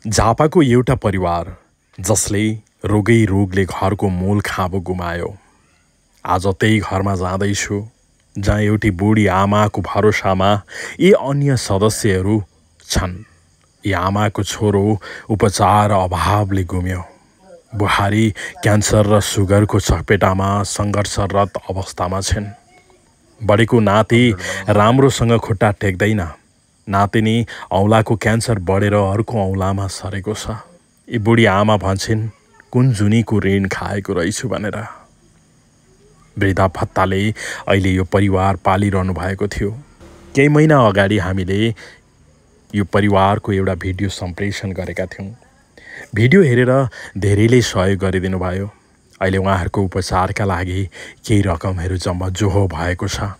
झापाको एउटा परिवार जसले रोगले घरको मूल खाँबो गुमायो। आज त्यही घरमा जाँदैछु जहाँ एउटी बुढी आमाको भरोसामा यी अन्य सदस्यहरू छन्। यी आमाको छोरो उपचार अभावले गुम्यो। बुहारी क्यान्सर र सुगरको चपेटामा सङ्घर्षरत अवस्थामा छिन्। बढेको नाति राम्रोसँग खुट्टा टेक्दैन। नातिनी औँलाको क्यान्सर बढेर अर्को औँलामा सरेको छ। यी बुढी आमा भन्छन् कुन जुनीको ऋण खाएको रहेछु भनेर। वृद्धा भत्ताले अहिले यो परिवार पालिरहनु भएको थियो। केही महिना अगाडि हामीले यो परिवारको एउटा भिडियो सम्प्रेषण गरेका थियौँ। भिडियो हेरेर धेरैले सहयोग गरिदिनु भयो। अहिले उहाँहरूको उपचारका लागि केही रकमहरू जम्मा जोहो भएको छ।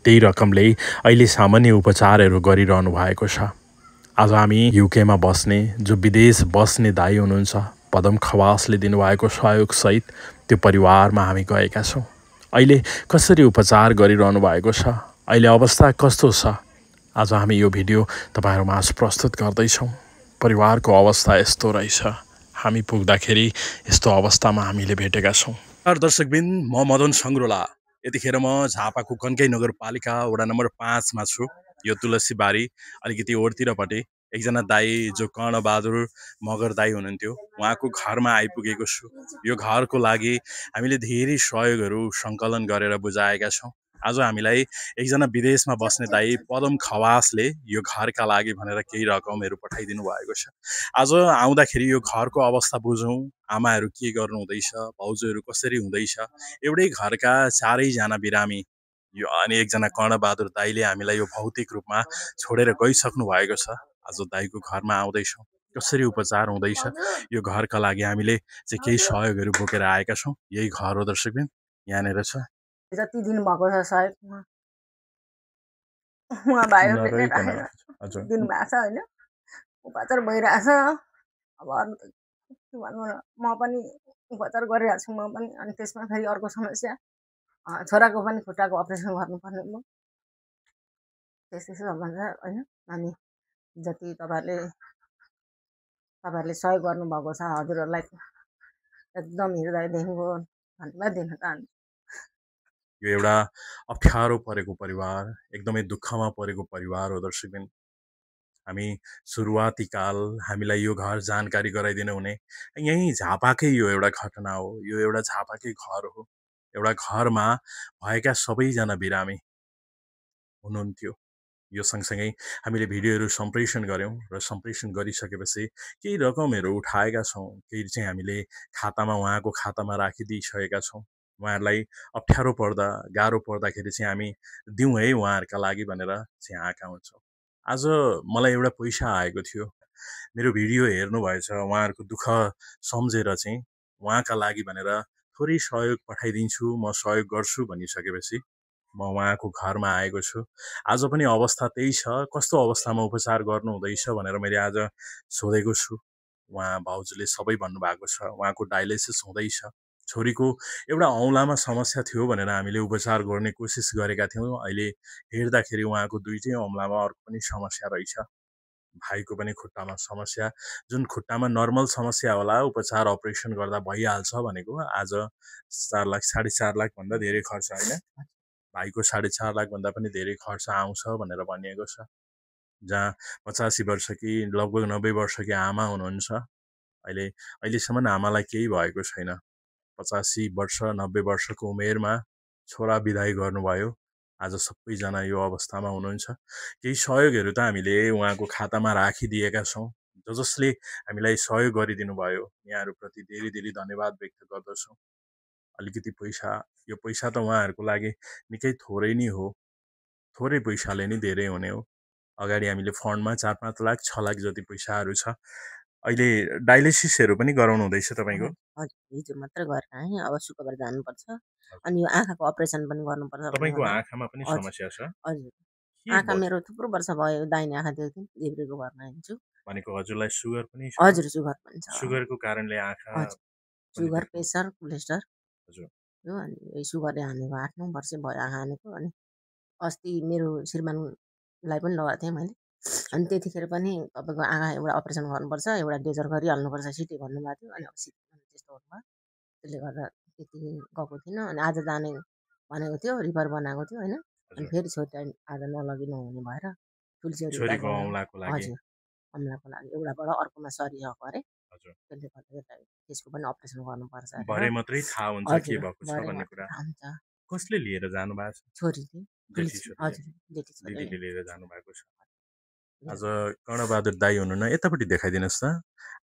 त्यही रकमले अहिले सामान्य उपचारहरू गरिरहनु भएको छ। आज हामी युकेमा बस्ने जो विदेश बस्ने दाइ हुनुहुन्छ पदम खवासले दिनुभएको सहयोगसहित त्यो परिवारमा हामी गएका छौँ। अहिले कसरी उपचार गरिरहनु भएको छ, अहिले अवस्था कस्तो छ, आज हामी यो भिडियो तपाईँहरूमाझ प्रस्तुत गर्दैछौँ। परिवारको अवस्था यस्तो रहेछ। हामी पुग्दाखेरि यस्तो अवस्थामा हामीले भेटेका छौँ। दर्शकबिन, म मदन सङ्ग्रोला। यतिखेर म झापाको कन्काई नगरपालिका वडा नम्बर 5 मा छु। यो तुलसीबारी अलिकति ओरतिरपट्टि एकजना दाई जो कर्णबहादुर मगर दाई हुनुहुन्थ्यो, उहाँको घरमा आइपुगेको छु। यो घरको लागि हामीले धेरै सहयोगहरू सङ्कलन गरेर बुझाएका छौँ। आज हामीलाई एकजना विदेशमा बस्ने दाई पदम खवासले यो घरका लागि भनेर केही रकमहरू पठाइदिनु भएको छ। आज आउँदाखेरि यो घरको अवस्था बुझौँ, आमाहरू के गर्नु हुँदैछ, भाउजूहरू कसरी हुँदैछ। एउटै घरका चारैजना बिरामी यो अनि एकजना कर्णबहादुर दाईले हामीलाई यो भौतिक रूपमा छोडेर गइसक्नु भएको छ। आज दाईको घरमा आउँदैछौँ, कसरी उपचार हुँदैछ यो घरका लागि हामीले चाहिँ केही सहयोगहरू बोकेर आएका छौँ। यही घर हो दर्शकबिन, यहाँनिर छ। जति दिनु भएको छ सहयोग उहाँ भाइहरूले राखेर दिनुभएको छ होइन। उपचार भइरहेछ। अब अरू त के भन्नु र, म पनि उपचार गरिरहेको छु म पनि। अनि त्यसमा फेरि अर्को समस्या, छोराको पनि खुट्टाको अपरेसन गर्नुपर्ने भयो। त्यस्तै छ भन्छ होइन। अनि जति तपाईँहरूले सहयोग गर्नुभएको छ हजुरहरूलाई एकदम हृदयदेखिको धन्यवाद दिन चाहन्छु। यो एउटा अप्ठ्यारो परेको परिवार, एकदमै दुःखमा परेको परिवार हो दर्शकबिन। हामी सुरुवाती काल हामीलाई यो घर जानकारी गराइदिनु हुने यहीँ झापाकै यो एउटा घटना हो। यो एउटा झापाकै घर हो। एउटा घरमा भएका सबैजना बिरामी हुनुहुन्थ्यो। यो सँगसँगै हामीले भिडियोहरू सम्प्रेषण गऱ्यौँ र सम्प्रेषण गरिसकेपछि केही रकमहरू उठाएका छौँ। केही चाहिँ हामीले खातामा उहाँको खातामा राखिदिइसकेका छौँ। उहाँहरूलाई अप्ठ्यारो पर्दा गाह्रो पर्दाखेरि चाहिँ हामी दिउँ है उहाँहरूका लागि भनेर चाहिँ आएका हुन्छौँ। आज मलाई एउटा पैसा आएको थियो। मेरो भिडियो हेर्नुभएछ, उहाँहरूको दुःख सम्झेर चाहिँ उहाँका लागि भनेर थोरै सहयोग पठाइदिन्छु, म सहयोग गर्छु भनिसकेपछि म उहाँको घरमा आएको छु। आज पनि अवस्था त्यही छ। कस्तो अवस्थामा उपचार गर्नु हुँदैछ भनेर मैले आज सोधेको छु। उहाँ भाउजूले सबै भन्नुभएको छ। उहाँको डायलिसिस हुँदैछ। छोरीको एउटा औँलामा समस्या थियो भनेर हामीले उपचार गर्ने कोसिस गरेका थियौँ। अहिले हेर्दाखेरि उहाँको दुईटै औँलामा अर्को पनि समस्या रहेछ। भाइको पनि खुट्टामा समस्या, जुन खुट्टामा नर्मल समस्या होला, उपचार अपरेसन गर्दा भइहाल्छ भनेको आज 4 लाख 4.5 लाख भन्दा धेरै खर्च होइन। भाइको 4.5 लाख भन्दा पनि धेरै खर्च आउँछ भनेर भनिएको छ। जहाँ 85 वर्षकी लगभग 90 वर्षकी आमा हुनुहुन्छ। अहिलेसम्म आमालाई केही भएको छैन। 85 वर्ष 90 वर्षको उमेरमा छोरा बिदाई गर्नुभयो। आज सबैजना यो अवस्थामा हुनुहुन्छ। केही सहयोगहरू त हामीले उहाँको खातामा राखिदिएका छौँ। जसले हामीलाई सहयोग गरिदिनु भयो यहाँहरूप्रति धेरै धेरै धन्यवाद व्यक्त गर्दछौँ। अलिकति पैसा, यो पैसा त उहाँहरूको लागि निकै थोरै नै हो। थोरै पैसाले नै धेरै हुने हो। अगाडि हामीले फन्डमा 4-5 लाख 6 लाख जति पैसाहरू छ। अहिले डायलिसिसहरू पनि गराउनु हुँदैछ तपाईँको? हजुर, हिजो मात्रै गरेर आएँ। अब शुक्रबार जानुपर्छ। अनि यो आँखाको अपरेसन पनि गर्नुपर्छ तपाईँको भनेर। आँखामा पनि हजुर समस्या छ? हजुर, के आँखा भयो? मेरो थुप्रो वर्ष भयो दाहिने आँखा देख्थेँ, देब्रेको भरमा हिँड्छु। भनेको हजुरलाई सुगर पनि छ? हजुर, सुगर पनि छ। सुगरको कारणले आँखा हजुर, पनि सुगर, देख्नु? प्रेसर, कोलेस्ट्रल हजुर। यो अनि यही सुगरले हानेको 8-9 वर्ष भयो आँखा हानेको। अनि अस्ति मेरो श्रीमानलाई पनि लगाएको थिएँ मैले। अनि त्यतिखेर पनि तपाईँको आँखा एउटा अपरेसन गर्नुपर्छ, एउटा डेजर गरिहाल्नुपर्छ सिटी भन्नुभएको थियो। अनि अब सिटी त्यस्तो भयो, त्यसले गर्दा त्यति गएको थिइनँ। अनि आज जाने भनेको थियो, रिफर बनाएको थियो होइन। अनि फेरि छोरी आज नलगिनु हुने भएर ठुली छोरी छोरीको औँलाको लागि हजुर अम्लाको लागि एउटाबाट अर्कोमा सरिएको अरे, त्यसले गर्दा यसलाई त्यसको पनि अपरेसन गर्नुपर्छ भरे मात्रै थाहा हुन्छ के भएको छ भन्ने कुरा। हुन्छ कसले लिएर जानु भएको छ? छोरीले, हजुर दिदीले लिएर जानु भएको छ। आज कर्णबहादुर दाई हुनुहुन्न, यतापट्टि देखाइदिनुहोस् त।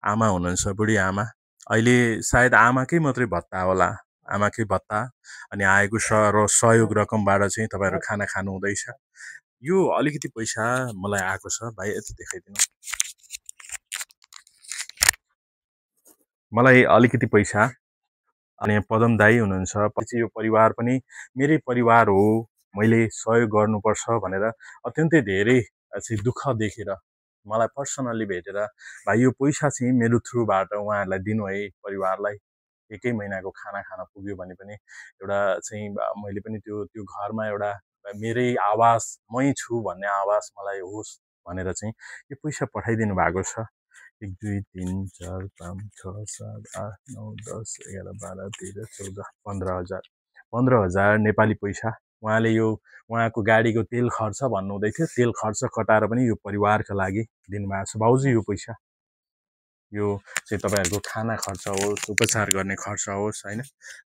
आमा हुनुहुन्छ, बुढी आमा। अहिले सायद आमाकै मात्रै भत्ता होला, आमाकै भत्ता अनि आएको सहयोग रकमबाट चाहिँ तपाईँहरू खाना खानु हुँदैछ। यो अलिकति पैसा मलाई आएको छ भाइ, यति देखाइदिनु। मलाई अलिकति पैसा अनि पदम दाई हुनुहुन्छ, पछि यो परिवार पनि मेरै परिवार हो, मैले सहयोग गर्नुपर्छ भनेर अत्यन्तै धेरै चाहिँ दुःख देखेर मलाई पर्सनल्ली भेटेर भाइ यो पैसा चाहिँ मेरो थ्रुबाट उहाँहरूलाई दिनु है परिवारलाई, एकै महिनाको खाना खान पुग्यो भने पनि एउटा चाहिँ मैले पनि त्यो घरमा एउटा मेरै आवाज, मै छु भन्ने आवाज मलाई होस् भनेर चाहिँ यो पैसा पठाइदिनु भएको छ। 1 2 3 4 5 6 7 8 9 10 11 12 13 14 15,000 15,000 नेपाली पैसा। उहाँले यो उहाँको गाडीको तेल खर्च भन्नुहुँदै थियो, तेल खर्च कटाएर पनि यो परिवारका लागि दिनुभएको छ। भाउजू यो पैसा यो चाहिँ तपाईँहरूको खाना खर्च होस्, उपचार गर्ने खर्च होस् होइन।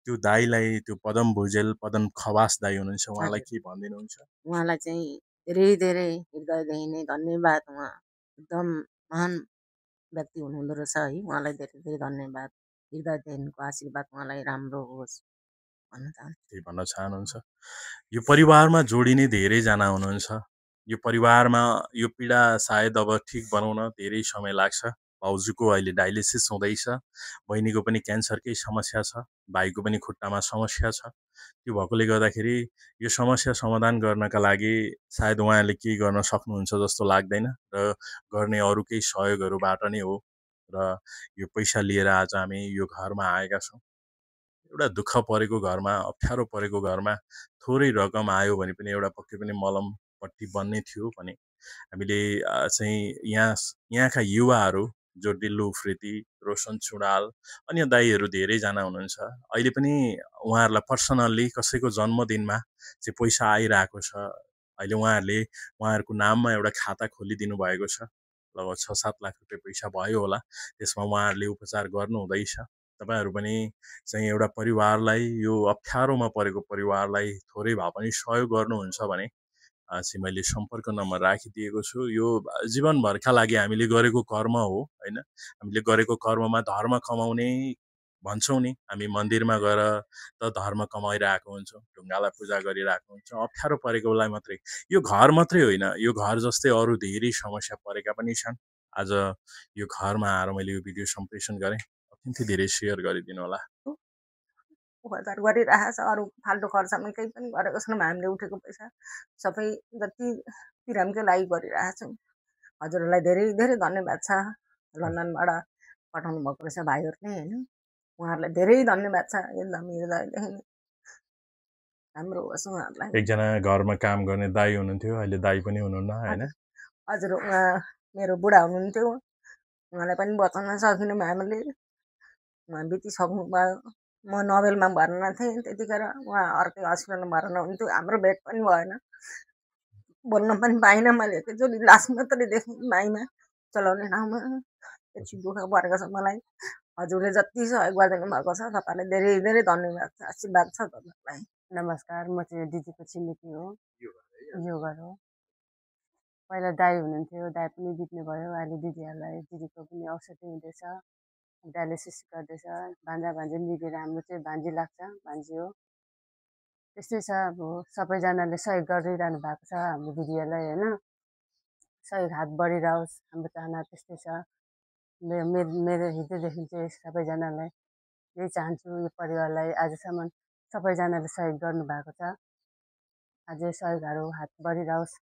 त्यो दाईलाई, त्यो पदम भुजेल, पदम खवास दाई हुनुहुन्छ, उहाँलाई के भनिदिनुहुन्छ? उहाँलाई चाहिँ धेरै धेरै हृदयदेखि नै धन्यवाद। उहाँ एकदम महान व्यक्ति हुनुहुँदो रहेछ है, उहाँलाई धेरै धेरै धन्यवाद। हृदयदेखिको आशीर्वाद उहाँलाई राम्रो होस् भन्न चाहन्छु। त्यही भन्न चाहनुहुन्छ। यो परिवारमा जोडिने धेरैजना हुनुहुन्छ। यो परिवारमा यो पीडा सायद अब ठिक बनाउन धेरै समय लाग्छ। भाउजूको अहिले डायलिसिस हुँदैछ, बहिनीको पनि क्यान्सरकै समस्या छ, भाइको पनि खुट्टामा समस्या छ। त्यो भएकोले गर्दाखेरि यो समस्या समाधान गर्नका लागि सायद उहाँले केही गर्न सक्नुहुन्छ जस्तो लाग्दैन र गर्ने अरू केही सहयोगहरूबाट नै हो। र यो पैसा लिएर आज हामी यो घरमा आएका छौँ। एउटा दुःख परेको घरमा, अप्ठ्यारो परेको घरमा थोरै रकम आयो भने पनि एउटा पक्कै पनि मलम पट्टी बन्ने थियो भने हामीले चाहिँ यहाँका युवाहरू जो डिल्लु उफ्रेती, रोशन चुडाल, अन्य दाईहरू धेरैजना हुनुहुन्छ। अहिले पनि उहाँहरूलाई पर्सनल्ली कसैको जन्मदिनमा चाहिँ पैसा आइरहेको छ। अहिले उहाँहरूको नाममा एउटा खाता खोलिदिनु भएको छ, लगभग 6-7 लाख रुपियाँ पैसा भयो होला, त्यसमा उहाँहरूले उपचार गर्नु हुँदैछ। तपाईँहरू पनि चाहिँ एउटा परिवारलाई, यो अप्ठ्यारोमा परेको परिवारलाई थोरै भए पनि सहयोग गर्नुहुन्छ भने चाहिँ मैले सम्पर्क नम्बर राखिदिएको छु। यो जीवनभरका लागि हामीले गरेको कर्म हो होइन। हामीले गरेको कर्ममा धर्म कमाउने भन्छौँ नि, हामी मन्दिरमा गएर त धर्म कमाइरहेको हुन्छौँ, ढुङ्गालाई पूजा गरिरहेको हुन्छौँ। अप्ठ्यारो परेको बेला मात्रै, यो घर मात्रै होइन, यो घर जस्तै अरू धेरै समस्या परेका पनि छन्। आज यो घरमा आएर मैले यो भिडियो सम्प्रेषण गरेँ, अत्यन्तै धेरै सेयर गरिदिनु होला। उपचार गरिरहेको छ, अरू फाल्टो खर्चमा केही पनि गरेको छैनौँ। हामीले उठेको पैसा सबै जति बिरामीको लागि गरिरहेको छौँ। हजुरहरूलाई धेरै धेरै धन्यवाद छ, लन्डनबाट पठाउनु भएको रहेछ भाइहरूले होइन, उहाँहरूलाई धेरै धन्यवाद छ एकदम हृदयदेखि। राम्रो होस् उहाँहरूलाई। एकजना घरमा काम गर्ने दाई हुनुहुन्थ्यो, अहिले दाई पनि हुनुहुन्न होइन। हजुर, उहाँ मेरो बुढा हुनुहुन्थ्यो, उहाँलाई पनि बचाउन सकिनौँ हामीले, उहाँ बितिसक्नु भयो। म नोबेलमा भर्ना थिएँ त्यतिखेर, उहाँ अर्कै हस्पिटलमा भर्ना हुन्थ्यो, हाम्रो भेट पनि भएन, बोल्न पनि पाइनँ। मैले एकैचोटि लास मात्रै देखेँ माइमा चलाउने ठाउँमा। यति दुःख परेको छ मलाई। हजुरले जति सहयोग गरिदिनु भएको छ तपाईँलाई धेरै धेरै धन्यवाद छ, आशीर्वाद छ तपाईँलाई। नमस्कार, म चाहिँ दिदीको छिमेकी हो, यो घर हो। पहिला दाई हुनुहुन्थ्यो, दाई पनि बित्नुभयो। अहिले दिदीको पनि औषधि हुँदैछ, डायलिसिस गर्दैछ। भान्जा भान्जी मिलेर हाम्रो चाहिँ भान्जी लाग्छ, भान्जी हो। त्यस्तै छ, अब सबैजनाले सहयोग गरिरहनु भएको छ हाम्रो दिदीहरूलाई होइन। सहयोग हात बढिरहोस्, हाम्रो चाहना त्यस्तै छ। मेरो हृदयदेखि चाहिँ सबैजनालाई यही चाहन्छु, यो परिवारलाई आजसम्म सबैजनाले सहयोग गर्नुभएको छ, अझै सहयोगहरू हात बढिरहोस्।